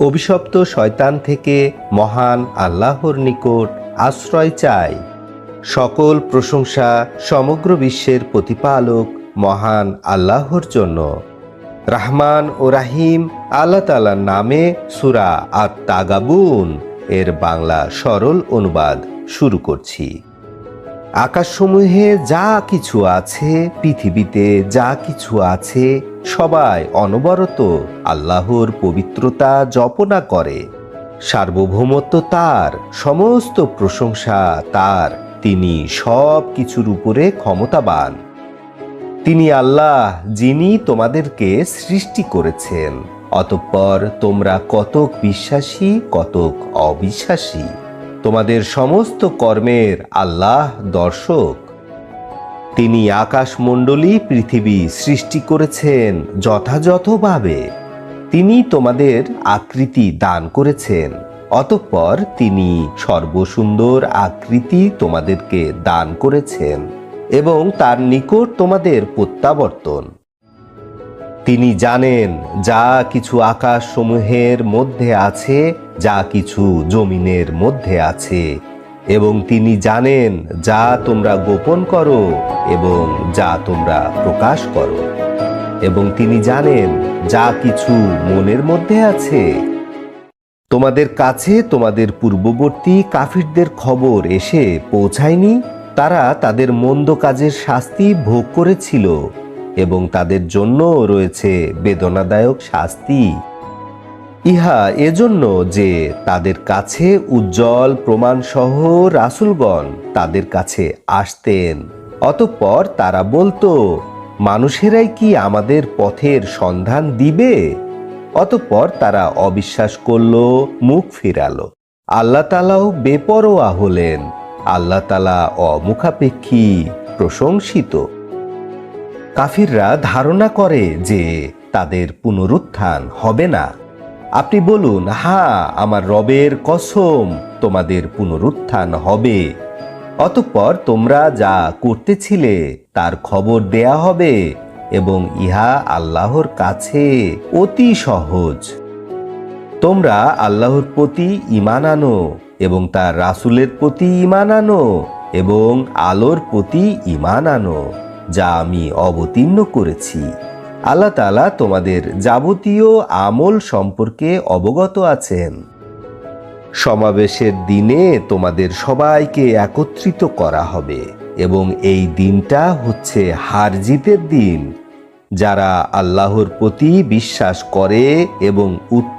অভিশপ্ত শয়তান থেকে মহান আল্লাহর নিকট আশ্রয় চাই। সকল প্রশংসা সমগ্র বিশ্বের প্রতিপালক মহান আল্লাহর জন্য। রহমান ও রাহিম আল্লাহ তাআলার নামে সূরা আত-তাগাবুন এর বাংলা সরল অনুবাদ শুরু করছি। আকাশসমূহে যা কিছু আছে, পৃথিবীতে যা কিছু আছে, সবাই অনবরত আল্লাহর পবিত্রতা জপনা করে। সার্বভৌমত্ব তার, সমস্ত প্রশংসা তার। তিনি সব কিছুর উপরে ক্ষমতাবান। তিনি আল্লাহ, যিনি তোমাদেরকে সৃষ্টি করেছেন, অতঃপর তোমরা কতক বিশ্বাসী কতক অবিশ্বাসী। তোমাদের সমস্ত কর্মের আল্লাহ দর্শক। তিনি আকাশমণ্ডলী পৃথিবী সৃষ্টি করেছেন যথাযথভাবে। তিনি তোমাদের আকৃতি দান করেছেন, অতঃপর তিনি সর্বসুন্দর আকৃতি তোমাদেরকে দান করেছেন এবং তার নিকট তোমাদের প্রত্যাবর্তন। তিনি জানেন যা কিছু আকাশসমূহের মধ্যে আছে, যা কিছু জমিনের মধ্যে আছে, এবং তিনি জানেন যা তোমরা গোপন করো এবং যা তোমরা প্রকাশ করো, এবং তিনি জানেন যা কিছু মনের মধ্যে আছে। তোমাদের কাছে তোমাদের পূর্ববর্তী কাফিরদের খবর এসে পৌঁছায়নি? তারা তাদের মন্দ কাজের শাস্তি ভোগ করেছিল এবং তাদের জন্য রয়েছে বেদনাদায়ক শাস্তি। ইহা এজন্য যে তাদের কাছে উজ্জ্বল প্রমাণসহ রাসূলগণ তাদের কাছে আসতেন। অতঃপর তারা বলতো, মানুষেরাই কি আমাদের পথের সন্ধান দিবে? অতঃপর তারা অবিশ্বাস করল, মুখ ফিরালো। আল্লাহ তাআলাও বেপরোয়া হলেন। আল্লাহ তাআলা অমুখাপেক্ষী, প্রশংসিত। কাফিররা ধারণা করে যে তাদের পুনরুত্থান হবে না। আপনি বলুন, হ্যাঁ, আমার রবের কসম, তোমাদের পুনরুত্থান হবে। অতঃপর তোমরা যা করতেছিলে তার খবর দেয়া হবে এবং ইহা আল্লাহর কাছে অতি সহজ। তোমরা আল্লাহর প্রতি ঈমান আনো এবং তার রাসূলের প্রতি ঈমান আনো এবং আলোর প্রতি ঈমান আনো, যা আমি অবতীর্ণ করেছি। আল্লাহ তাআলা তোমাদের যাবতীয় আমল সম্পর্কে অবগত আছেন। সমাবেশের দিনে তোমাদের সবাইকে একত্রিত করা হবে এবং এই দিনটা হচ্ছে হার জিতের দিন। যারা আল্লাহর প্রতি বিশ্বাস করে এবং